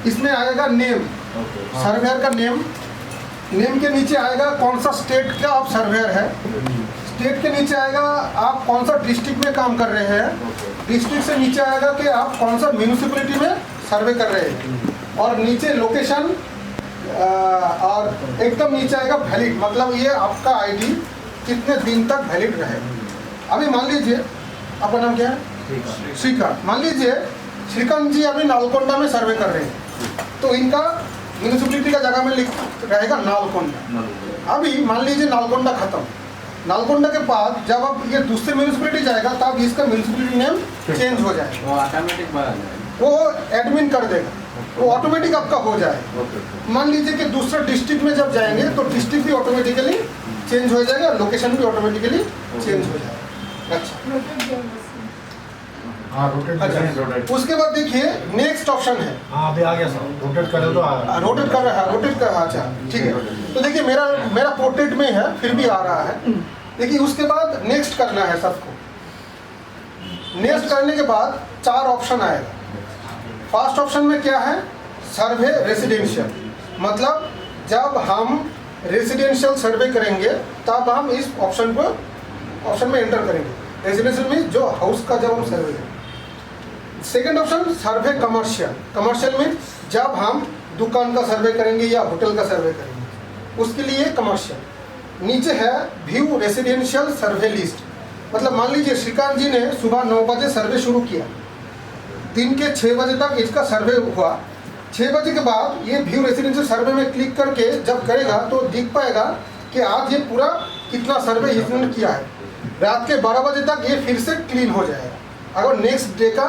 इसमें आएगा name, surveyor का नेम, नेम के नीचे आएगा कौन सा स्टेट का आप सर्वेयर है, स्टेट के नीचे आएगा आप कौन सा डिस्ट्रिक्ट में काम कर रहे हैं, डिस्ट्रिक्ट से नीचे आएगा कि आप कौन सा म्यूनिसिपैलिटी में सर्वे कर रहे हैं, और नीचे लोकेशन, और एकदम नीचे आएगा वैलिड, मतलब ये आपका आईडी कितने दिन तक वैलिड रहे। अभी मान लीजिए आपका नाम क्या है? श्रीकांत। मान लीजिए श्रीकांत जी अभी नालकोंडा में सर्वे कर रहे हैं, तो इनका म्यूनिसिपैलिटी का जगह में लिख रहेगा नालकोंडा। अभी मान लीजिए नालकोंडा खत्म, नालकोंडा के बाद जब अब ये दूसरे म्यूनिसिपैलिटी जाएगा तब इसका म्यूनिसिपैलिटी नेम चेंज हो जाएगा, वो ऑटोमेटिक बना जाएगा, वो एडमिन कर देगा, वो ऑटोमेटिक आपका हो जाएगा। मान लीजिए कि दूसरे डिस्ट्रिक्ट में जब जाएंगे तो डिस्ट्रिक्ट भी ऑटोमेटिकली चेंज हो जाएगा, लोकेशन भी ऑटोमेटिकली चेंज हो जाएगा। अच्छा, उसके बाद देखिए नेक्स्ट ऑप्शन है, अभी आ गया सर, रोटेट करे तो रोटेट कर रहा है, रोटेट कर, अच्छा ठीक है। तो देखिए मेरा पोर्ट्रेट में है फिर भी आ रहा है। देखिए उसके बाद नेक्स्ट करना है सबको। नेक्स्ट करने के बाद 4 ऑप्शन आएगा। फर्स्ट ऑप्शन में क्या है? सर्वे रेसिडेंशियल, मतलब जब हम रेसिडेंशियल सर्वे करेंगे तब हम इस ऑप्शन में एंटर करेंगे। रेसिडेंशियल मीन्स जो हाउस का जब हम सर्वे करेंगे। सेकेंड ऑप्शन सर्वे कमर्शियल, कमर्शियल मीन्स जब हम दुकान का सर्वे करेंगे या होटल का सर्वे करेंगे, उसके लिए कमर्शियल। नीचे है व्यू रेसिडेंशियल सर्वे लिस्ट, मतलब मान लीजिए श्रीकांत जी ने सुबह 9 बजे सर्वे शुरू किया, दिन के 6 बजे तक इसका सर्वे हुआ। 6 बजे के बाद ये व्यू रेसिडेंशियल सर्वे में क्लिक करके जब करेगा तो दिख पाएगा कि आज ये पूरा कितना सर्वे इसने किया है। रात के 12 बजे तक ये फिर से क्लीन हो जाएगा, अगर नेक्स्ट डे का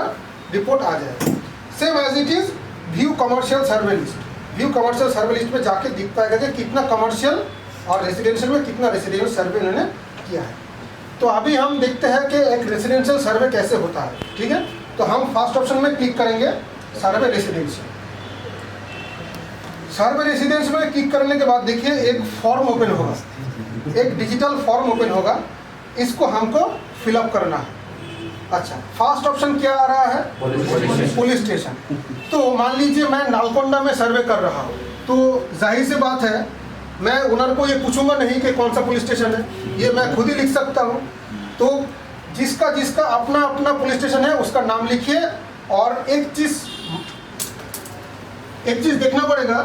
रिपोर्ट आ जाएगा। Same as it is view commercial survey list, view commercial survey list में जाके दिख पाएगा कि कितना कमर्शियल और रेसिडेंशियल में कितना रेसिडेंशियल सर्वे इन्होंने किया है। तो अभी हम देखते हैं कि एक रेसिडेंशियल सर्वे कैसे होता है, ठीक है। तो हम फर्स्ट ऑप्शन में क्लिक करेंगे, सर्वे रेसिडेंशियल। सर्वे रेसिडेंशियल में क्लिक करने के बाद देखिए एक फॉर्म ओपन होगा, एक डिजिटल फॉर्म ओपन होगा, इसको हमको फिलअप करना है। अच्छा, फर्स्ट ऑप्शन क्या आ रहा है? Police station. तो मान लीजिए मैं नालकोंडा में सर्वे कर रहा हूँ, तो जाहिर सी बात है मैं ओनर को ये पूछूंगा नहीं कि कौन सा पुलिस स्टेशन है, ये मैं खुद ही लिख सकता हूँ। तो जिसका अपना अपना पुलिस स्टेशन है उसका नाम लिखिए, और एक चीज़ देखना पड़ेगा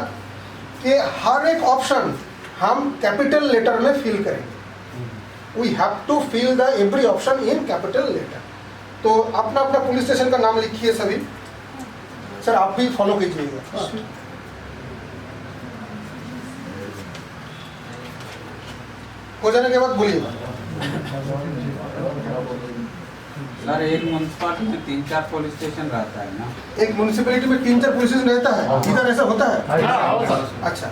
कि हर एक ऑप्शन हम कैपिटल लेटर में फिल करेंगे। We have to fill the every option in capital letter. तो अपना अपना पुलिस स्टेशन का नाम लिखिए सभी। सर आप भी फॉलो कीजिएगा। हो जाने के बाद बोलिएगा। सर एक म्युनिसिपैलिटी में 3-4 पुलिस स्टेशन रहता है ना? एक म्यूनिसिपैलिटी में 3-4 पुलिस स्टेशन रहता है, इधर ऐसा होता है? अच्छा,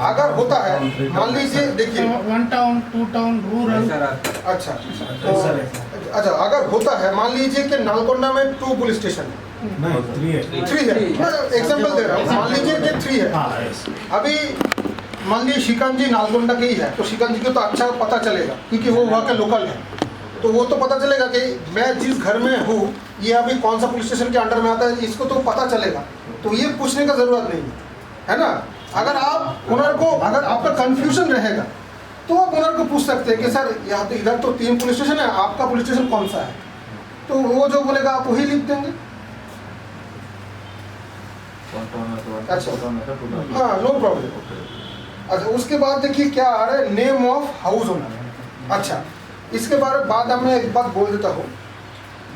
अगर होता है मान लीजिए, देखिए 1 टाउन 2 टाउन रूरल। अच्छा तो अच्छा, अगर होता है मान लीजिए कि नालकोंडा में 2 पुलिस स्टेशन है, 3 है, मैं एग्जांपल दे रहा हूँ, मान लीजिए कि 3 है। अभी मान लीजिए श्रीकांत जी नालकोंडा के ही है, तो श्रीकांत जी को तो अच्छा पता चलेगा क्योंकि वो वहाँ के लोकल है, तो वो तो पता चलेगा कि मैं जिस घर में हूँ ये अभी कौन सा पुलिस स्टेशन के अंडर में आता है, इसको तो पता चलेगा। तो ये पूछने का ज़रूरत नहीं है ना। अगर आप ओनर को, अगर आपका कंफ्यूजन रहेगा तो आप ओनर को पूछ सकते हैं कि सर यहाँ तो इधर तो 3 पुलिस स्टेशन है, आपका पुलिस स्टेशन कौन सा है? तो वो जो बोलेगा आप वही लिख देंगे। अच्छा, हाँ, नो प्रॉब्लम। अच्छा, उसके बाद देखिए क्या आ रहा है, नेम ऑफ हाउस ओनर। अच्छा, इसके बाद मैं एक बात बोल देता हूँ,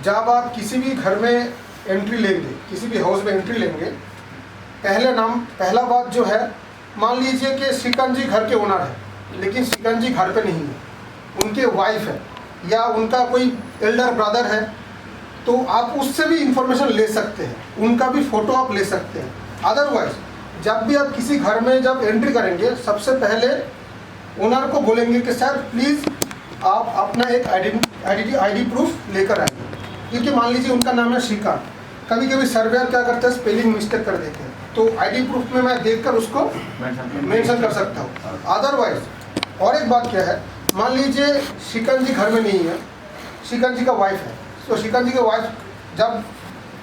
जब आप किसी भी घर में एंट्री लेंगे, किसी भी हाउस में एंट्री लेंगे, पहला बात जो है, मान लीजिए कि श्रीकांत जी घर के ओनर है लेकिन श्रीकांत जी घर पे नहीं है, उनके वाइफ है या उनका कोई एल्डर ब्रदर है, तो आप उससे भी इंफॉर्मेशन ले सकते हैं, उनका भी फोटो आप ले सकते हैं। अदरवाइज जब भी आप किसी घर में जब एंट्री करेंगे, सबसे पहले ओनर को बोलेंगे कि सर प्लीज़ आप अपना एक आईडी प्रूफ लेकर आइए, क्योंकि मान लीजिए उनका नाम है श्रीकांत, कभी कभी सर्वेयर क्या करते हैं, स्पेलिंग मिस्टेक कर देते हैं, तो आईडी प्रूफ में मैं देखकर उसको मेंशन कर सकता हूँ। अदरवाइज और एक बात क्या है, मान लीजिए श्रीकांत जी घर में नहीं है, श्रीकांत जी का वाइफ है, तो श्रीकांत जी का वाइफ जब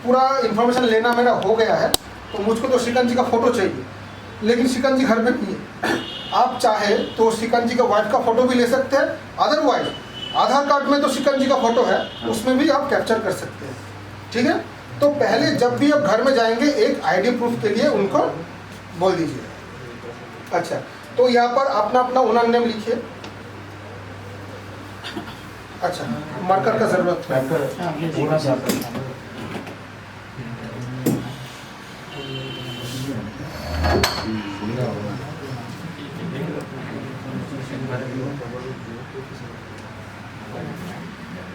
पूरा इन्फॉर्मेशन लेना मेरा हो गया है, तो मुझको तो शिकंजी का फोटो चाहिए, लेकिन शिकंजी घर में नहीं है। आप चाहे तो शिकंजी का वाइफ का फोटो भी ले सकते हैं, अदरवाइज आधार कार्ड में तो शिकंजी का फोटो है, उसमें भी आप कैप्चर कर सकते हैं। ठीक है, तो पहले जब भी आप घर में जाएंगे एक आईडी प्रूफ के लिए उनको बोल दीजिए। अच्छा, तो यहाँ पर अपना अपना ओनर नेम लिखिए। अच्छा, मार्कर का जरूरत है।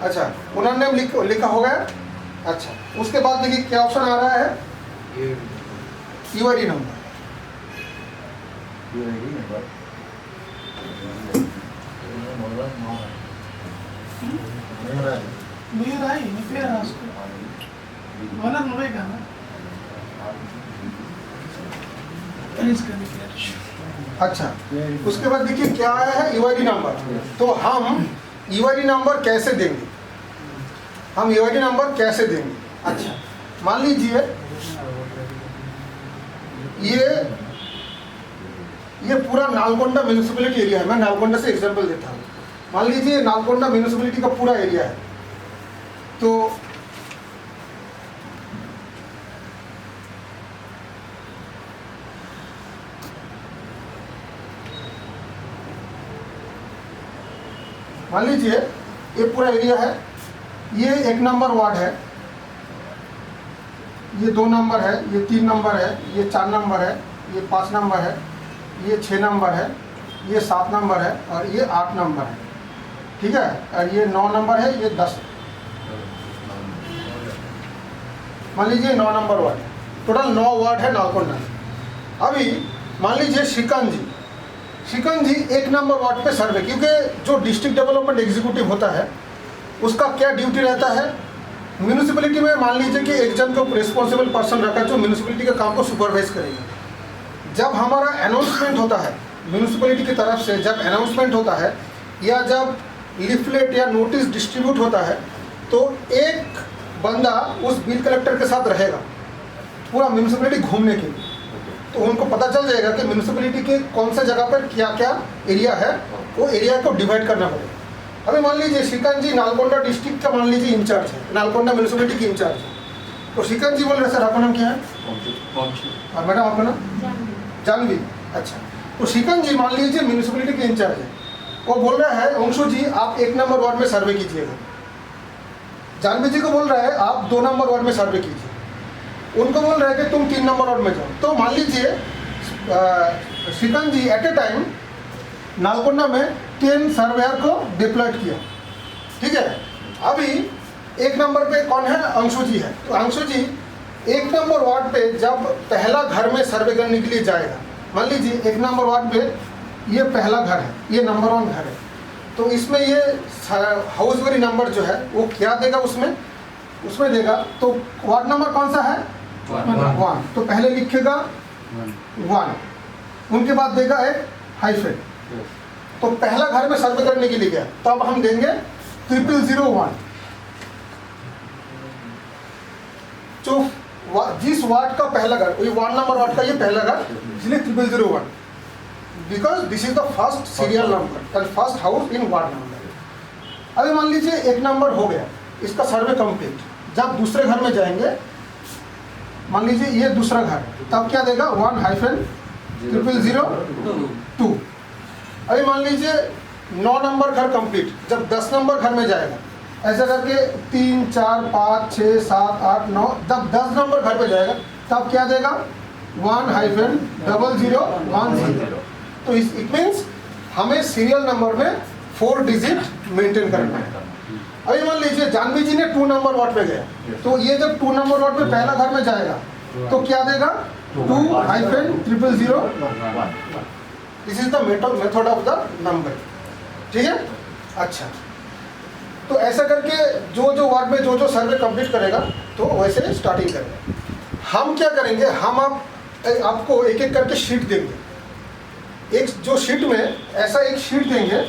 अच्छा, ओनर नेम लिखा हो गया। अच्छा, उसके बाद देखिए क्या ऑप्शन आ रहा है, यूआईडी नंबर। अच्छा, उसके बाद देखिए क्या आया है, यूआईडी नंबर। तो हम यूआईडी नंबर कैसे देंगे, हम यूआईडी नंबर कैसे देंगे? अच्छा, मान लीजिए ये पूरा नालगोंडा म्यूनिसिपैलिटी एरिया है। मैं नालगोंडा से एग्जांपल देता हूँ। मान लीजिए नालगोंडा म्यूनिसिपैलिटी का पूरा एरिया है, तो मान लीजिए ये पूरा एरिया है, ये 1 नंबर वार्ड है, ये 2 नंबर है, ये 3 नंबर है, ये 4 नंबर है, ये 5 नंबर है, ये 6 नंबर है, ये 7 नंबर है और ये 8 नंबर है। ठीक है, और ये 9 नंबर है, ये 10। मान लीजिए 9 नंबर वार्ड है, टोटल 9 वार्ड है नालगोंडा। अभी मान लीजिए शिकंजी 1 नंबर वार्ड पे सर्वे, क्योंकि जो डिस्ट्रिक्ट डेवलपमेंट एग्जीक्यूटिव होता है उसका क्या ड्यूटी रहता है, म्यूनिसिपैलिटी में मान लीजिए कि एक जन जो रिस्पॉन्सिबल पर्सन रखा जो म्यूनिसिपैलिटी के काम को सुपरवाइज करेगा। जब हमारा अनाउंसमेंट होता है म्यूनिसिपैलिटी की तरफ से, जब अनाउंसमेंट होता है या जब लीफलेट या नोटिस डिस्ट्रीब्यूट होता है, तो एक बंदा उस बिल कलेक्टर के साथ रहेगा पूरा म्यूनिसिपैलिटी घूमने के लिए। तो उनको पता चल जाएगा कि म्यूनिसिपैलिटी के कौन सा जगह पर क्या क्या एरिया है, वो एरिया को डिवाइड करना पड़ेगा। अभी मान लीजिए शिकंजी नालगोंडा डिस्ट्रिक्ट का मान लीजिए इंचार्ज है, नालगोंडा म्यूनिसिपैलिटी की इंचार्ज है। तो शिकंजी बोल रहे सर आपका नाम क्या है? और मैडम आपका नाम? जानवी। अच्छा, तो शिकंजी मान लीजिए म्यूनिसिपैलिटी के इंचार्ज है, वो बोल रहा है अंशु जी आप 1 नंबर वार्ड में सर्वे कीजिएगा। जानवी जी को बोल रहा है आप 2 नंबर वार्ड में सर्वे कीजिए। उनको बोल रहा है कि तुम 3 नंबर वार्ड में जाओ। तो मान लीजिए शिकंजी एट ए टाइम नालगोंडा में 10 सर्वेयर को डिप्लॉयड किया। ठीक है, अभी 1 नंबर पे कौन है? अंशु जी है। तो अंशु जी 1 नंबर वार्ड पे जब पहला घर में सर्वे करने के लिए जाएगा, मान लीजिए 1 नंबर वार्ड पे ये पहला घर है, ये नंबर 1 घर है, तो इसमें ये हाउस वेरी नंबर जो है वो क्या देगा, उसमें देगा। तो वार्ड नंबर कौन सा है? 1। तो पहले लिखेगा 1, उनके बाद देगा एक हाइफन। तो पहला घर में सर्वे करने के लिए गया, तब हम देंगे 0001। जो जिस वार्ड का पहला घर, ये 1 नंबर वार्ड का ये पहला घर, इसलिए 0001, because this is the first serial number and first house in ward number. अभी मान लीजिए 1 नंबर हो गया, इसका सर्वे कंप्लीट। जब दूसरे घर में जाएंगे, मान लीजिए ये दूसरा घर, तब क्या देगा 1-0002। अभी मान लीजिए 9 नंबर घर कंप्लीट। जब 10 नंबर घर में जाएगा, ऐसा करके 3, 4, 5, 6, 7, 8, 9, जब 10 नंबर घर पे जाएगा तब क्या देगा 1-0010। तो इट मीन्स हमें सीरियल नंबर में 4 डिजिट मेंटेन करना है। अभी मान लीजिए जानवी जी ने 2 नंबर वार्ड पे गया, तो ये जब 2 नंबर वार्ड पे पहला घर में जाएगा तो क्या देगा 2-0001। This is the method of the number. ठीक है, अच्छा, तो ऐसा करके जो वार्ड में जो सर्वे कंप्लीट करेगा तो वैसे स्टार्टिंग करेगा। हम क्या करेंगे, हम आपको एक एक करके शीट देंगे। एक जो शीट में ऐसा एक शीट देंगे,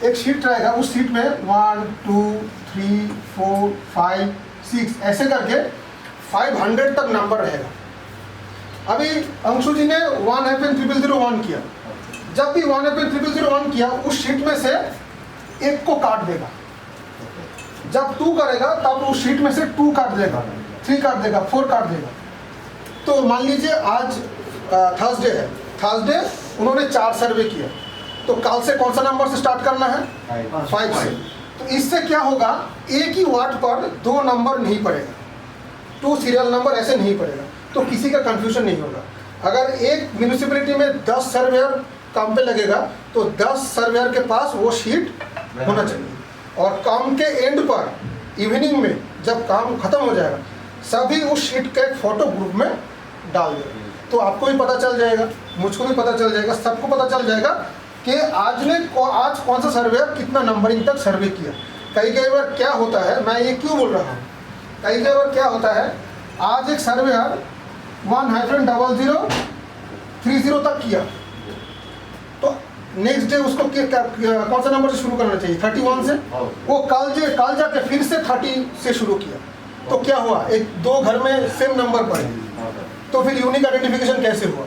एक शीट रहेगा, उस शीट में 1, 2, 3, 4, 5, 6 ऐसे करके 500 तक नंबर रहेगा। अभी अंशु जी ने 1-0001 किया, जब भी 1-0001 किया उस शीट में से एक को काट देगा। जब 2 करेगा तब उस शीट में से 2 काट देगा, 3 काट देगा, 4 काट देगा। तो मान लीजिए आज थर्सडे है, थर्सडे उन्होंने 4 सर्वे किया, तो कल से कौन सा नंबर से स्टार्ट करना है? 5 से। तो इससे क्या होगा, एक ही वार्ड पर 2 नंबर नहीं पड़ेगा, 2 सीरियल नंबर ऐसे नहीं पड़ेगा, तो किसी का कंफ्यूजन नहीं होगा। अगर एक म्यूनिसिपैलिटी में 10 सर्वेयर काम पे लगेगा तो 10 सर्वेयर के पास वो शीट होना चाहिए, और काम के एंड पर इवनिंग में जब काम खत्म हो जाएगा सभी उस शीट का एक फोटो ग्रुप में डाल देगा। तो आपको भी पता चल जाएगा, मुझको भी पता चल जाएगा, सबको पता चल जाएगा कि आज कौन सा सर्वेयर कितना नंबरिंग तक सर्वे किया। कई बार क्या होता है, मैं ये क्यों बोल रहा हूँ, कई बार क्या होता है, आज एक सर्वेयर 1-0030 तक किया, तो नेक्स्ट डे उसको कौन सा नंबर से शुरू करना चाहिए? 31 से। वो कल जाके फिर से 30 से शुरू किया, तो क्या हुआ, 2 घर में सेम नंबर पड़े, तो फिर यूनिक आइडेंटिफिकेशन कैसे हुआ?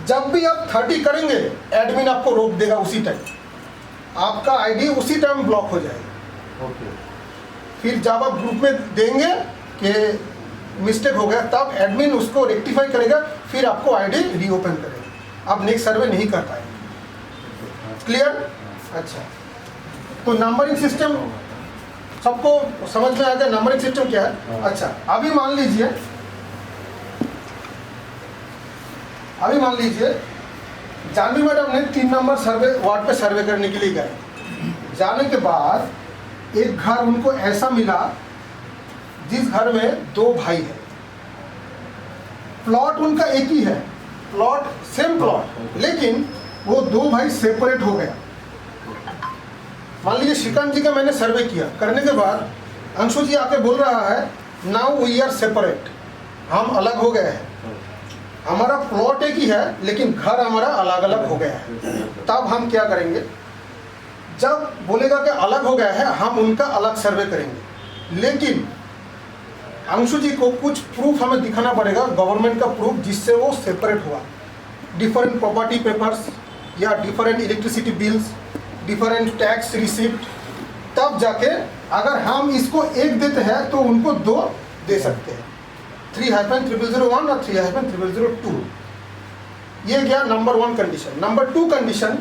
जब भी आप 30 करेंगे एडमिन आपको रोक देगा, उसी टाइम आपका आईडी उसी टाइम ब्लॉक हो जाएगा। फिर जब आप ग्रुप में देंगे कि मिस्टेक हो गया, तब एडमिन उसको रेक्टिफाई करेगा, फिर आपको आईडी रीओपन करेगा, आप नेक्स्ट सर्वे नहीं कर पाएंगे। क्लियर? अच्छा, तो नंबरिंग सिस्टम सबको समझ में आ गया, नंबरिंग सिस्टम क्या है? अच्छा, अभी मान लीजिए जानवी मैडम ने 3 नंबर वार्ड पे सर्वे करने के लिए गए। जाने के बाद एक घर उनको ऐसा मिला जिस घर में 2 भाई है, प्लॉट उनका एक ही है, प्लॉट सेम प्लॉट, लेकिन वो 2 भाई सेपरेट हो गया। मान लीजिए श्रीकांत जी का मैंने सर्वे किया, करने के बाद अंशु जी आके बोल रहा है नाउ वी आर सेपरेट, हम अलग हो गए हैं, हमारा प्लॉट एक ही है लेकिन घर हमारा अलग अलग हो गया है। तब हम क्या करेंगे, जब बोलेगा कि अलग हो गया है हम उनका अलग सर्वे करेंगे, लेकिन अंशु जी को कुछ प्रूफ हमें दिखाना पड़ेगा, गवर्नमेंट का प्रूफ, जिससे वो सेपरेट हुआ। डिफरेंट प्रॉपर्टी पेपर्स या different electricity bills, different tax receipt, तब जाके अगर हम इसको 1 देते हैं तो उनको 2 दे सकते हैं, 3-0001 और 3-0002। ये गया नंबर 1 कंडीशन। नंबर 2 कंडीशन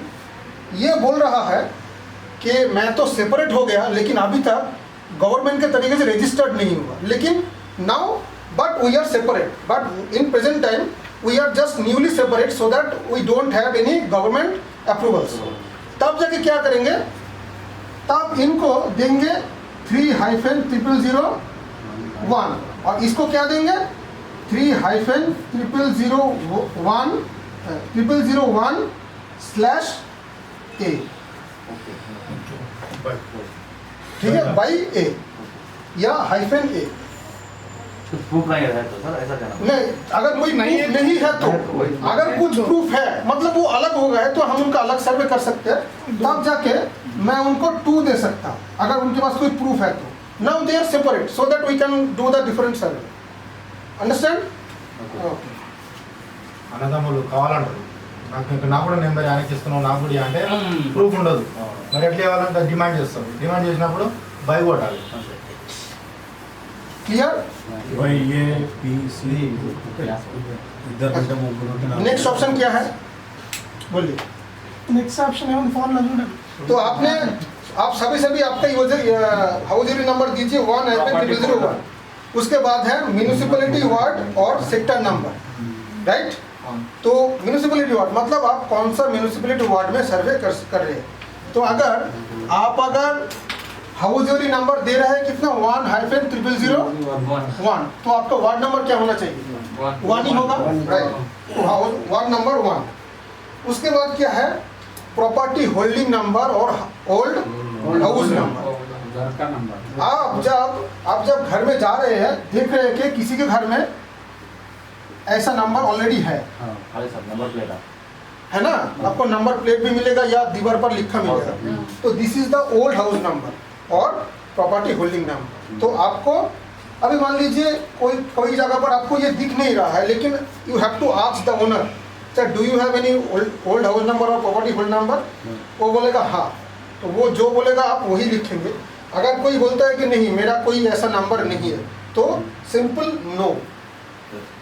ये बोल रहा है कि मैं तो सेपरेट हो गया लेकिन अभी तक गवर्नमेंट के तरीके से रजिस्टर्ड नहीं हुआ, लेकिन now but we are separate, but in present time we are just newly separate so that we don't have any government approvals. तब जाके क्या करेंगे, तब इनको देंगे 3-0001 और इसको क्या देंगे 3-0001/A, ठीक है, बाई A या -A। प्रूफ नहीं है तो सर ऐसा कहना नहीं, अगर कोई प्रूफ नहीं है तो, अगर कुछ प्रूफ है मतलब वो अलग हो गए तो हम उनका अलग सर्वे कर सकते हैं, तब जाके मैं उनको 2 दे सकता हूँ अगर उनके पास कोई प्रूफ है तो। Now they are separate so that we can do the different survey. Understand? అన్నదమ్ములు కావాలంటారు, నాకు కూడా నెంబర్ ఆయనకి ఇస్తున్నావు, నాకు కూడా అంటే ప్రూఫ్ ఉండదు, మరి ఎట్లా ఇవ్వాలంటే డిమాండ్ చేస్తాం, డిమాండ్ చేసినప్పుడు బై కొట్టాలి। क्लियर? नेक्स्ट ऑप्शन क्या है बोलिए? नेक्स्ट ऑप्शन है फोन लगूंगा। तो आपने आप सभी आपका हाउस नंबर दीजिए 1-0001, उसके बाद है म्यूनिसिपैलिटी वार्ड और सेक्टर नंबर, राइट? तो म्यूनिसिपैलिटी वार्ड मतलब आप कौन सा म्यूनिसिपैलिटी वार्ड में सर्वे कर रहे हैं। तो अगर हाउस नंबर दे रहा है कितना 1-0001, तो आपका वार्ड नंबर क्या होना चाहिए? 1 ही होगा, राइट? तो वार्ड नंबर 1। उसके बाद क्या है प्रॉपर्टी होल्डिंग नंबर और ओल्ड हाउस नंबर। घर का नंबर। आप जब घर में जा रहे हैं देख रहे हैं कि किसी के घर में ऐसा नंबर ऑलरेडी है, खाली सब नंबर प्लेट है ना, आपको नंबर प्लेट भी मिलेगा या दीवार पर लिखा मिलेगा, तो this is the old house number और प्रॉपर्टी होल्डिंग नंबर। तो आपको अभी मान लीजिए कोई जगह पर आपको ये दिख नहीं रहा है, लेकिन you have to ask the owner sir do you have any old house number और प्रॉपर्टी होल्ड नंबर, वो बोलेगा हाँ, तो वो जो बोलेगा आप वही लिखेंगे। अगर कोई बोलता है कि नहीं मेरा कोई ऐसा नंबर नहीं है तो सिंपल नो,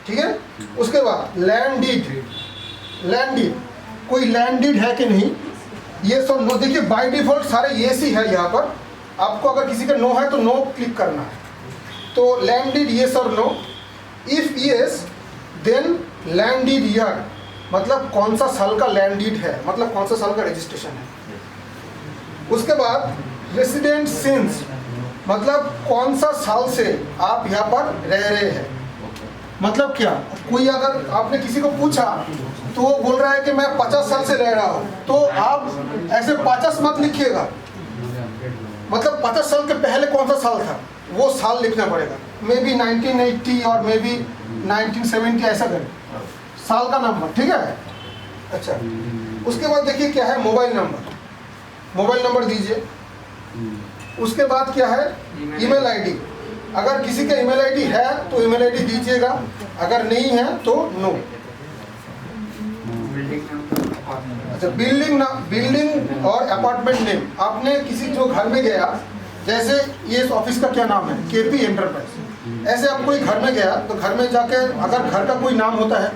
ठीक है। उसके बाद लैंड डीड, कोई लैंड डीड है कि नहीं, ये सब नो। देखिए बाय डिफॉल्ट सारे येस ही है यहाँ पर, आपको अगर किसी का नो है तो नो क्लिक करना है। तो लैंड डीड येस और no, if yes then land deed year, मतलब कौन सा साल का लैंड डीड है, मतलब कौन सा साल का रजिस्ट्रेशन है। उसके बाद रेसिडेंट सिंस, मतलब कौन सा साल से आप यहाँ पर रह रहे हैं। मतलब क्या, कोई अगर आपने किसी को पूछा तो वो बोल रहा है कि मैं 50 साल से रह रहा हूँ, तो आप ऐसे 50 मत लिखिएगा, मतलब 50 साल के पहले कौन सा साल था वो साल लिखना पड़ेगा। मे बी 1980 और मे बी 1970 ऐसा करें, साल का नंबर, ठीक है। अच्छा, उसके बाद देखिए क्या है, मोबाइल नंबर दीजिए। उसके बाद क्या है, ईमेल आईडी। अगर किसी का ईमेल आईडी है तो ईमेल आईडी दीजिएगा, अगर नहीं है तो नो। अच्छा, बिल्डिंग और अपार्टमेंट नेम, आपने किसी जो घर में गया, जैसे ये ऑफिस का क्या नाम है, केपी एंटरप्राइज, ऐसे आप कोई घर में गया तो घर में जाके अगर घर का कोई नाम होता है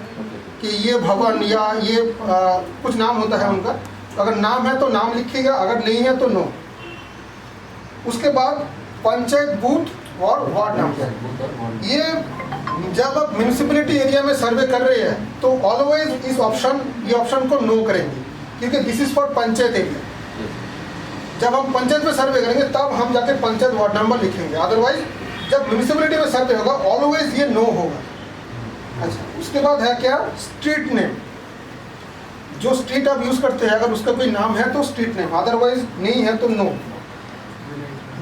कि ये भवन या ये कुछ नाम होता है उनका, अगर नाम है तो नाम लिखिएगा, अगर नहीं है तो नो। उसके बाद पंचायत बूथ और वार्ड नंबर, ये जब आप म्यूनिसिपैलिटी एरिया में सर्वे कर रहे हैं तो ऑलवेज ये ऑप्शन को नो करेंगे, क्योंकि this is for panchayat area. जब हम पंचायत में सर्वे करेंगे तब हम जाके पंचायत वार्ड नंबर लिखेंगे, अदरवाइज जब म्यूनिसिपैलिटी में सर्वे होगा ऑलवेज ये नो होगा। अच्छा, उसके बाद है क्या, स्ट्रीट नेम। जो स्ट्रीट आप यूज करते हैं अगर उसका कोई नाम है तो स्ट्रीट नेम, अदरवाइज नहीं है तो नो।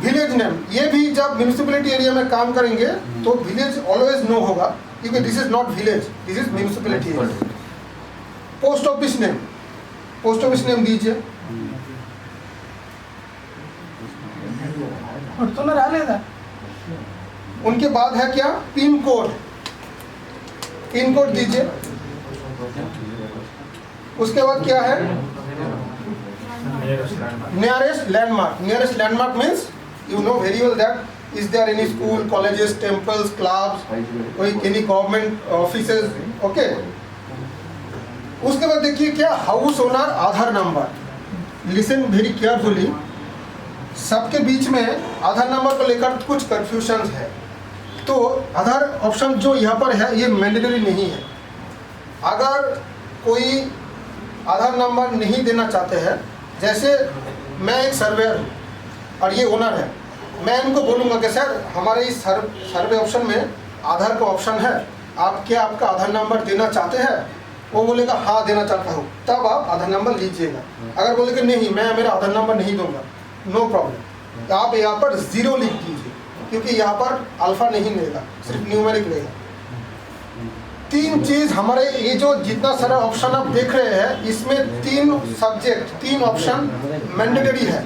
विलेज नेम, ये भी जब म्यूनिसिपैलिटी एरिया में काम करेंगे तो विलेज ऑलवेज नो होगा, क्योंकि this is not village, this is municipality area. Post office name दीजिए। उनके बाद है क्या, पिन कोड दीजिए। उसके बाद क्या है, nearest landmark means you know very well that is there any school, colleges, temples, clubs, कोई any government offices, okay। उसके बाद देखिए क्या, हाउस ओनर आधार नंबर। लिसन वेरी केयरफुली, सबके बीच में आधार नंबर को लेकर कुछ कंफ्यूजन है। तो आधार ऑप्शन जो यहाँ पर है ये मैंडेटरी नहीं है। अगर कोई आधार नंबर नहीं देना चाहते हैं, जैसे मैं एक सर्वेयर और ये ओनर है, मैं इनको बोलूँगा कि सर हमारे इस सर्वे ऑप्शन में आधार का ऑप्शन है, आप क्या आपका आधार नंबर देना चाहते हैं। वो बोलेगा हाँ देना चाहता हूँ, तब आप आधार नंबर लीजिएगा। अगर बोलेगा नहीं मैं मेरा आधार नंबर नहीं दूंगा, नो प्रॉब्लम, तो आप यहाँ पर 0 लिख दीजिए, क्योंकि यहाँ पर अल्फा नहीं लेगा, सिर्फ न्यूमेरिक लेगा। 3 चीज़ हमारे ये जो जितना सारा ऑप्शन आप देख रहे हैं इसमें 3 सब्जेक्ट, 3 ऑप्शन मैंडेटरी है।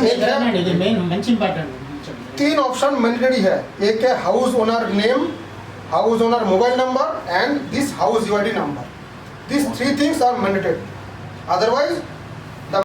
एक है 3 ऑप्शन मैंडेटरी है, एक है house owner name, house owner mobile number and this house UID number. This 3 things are mandatory, otherwise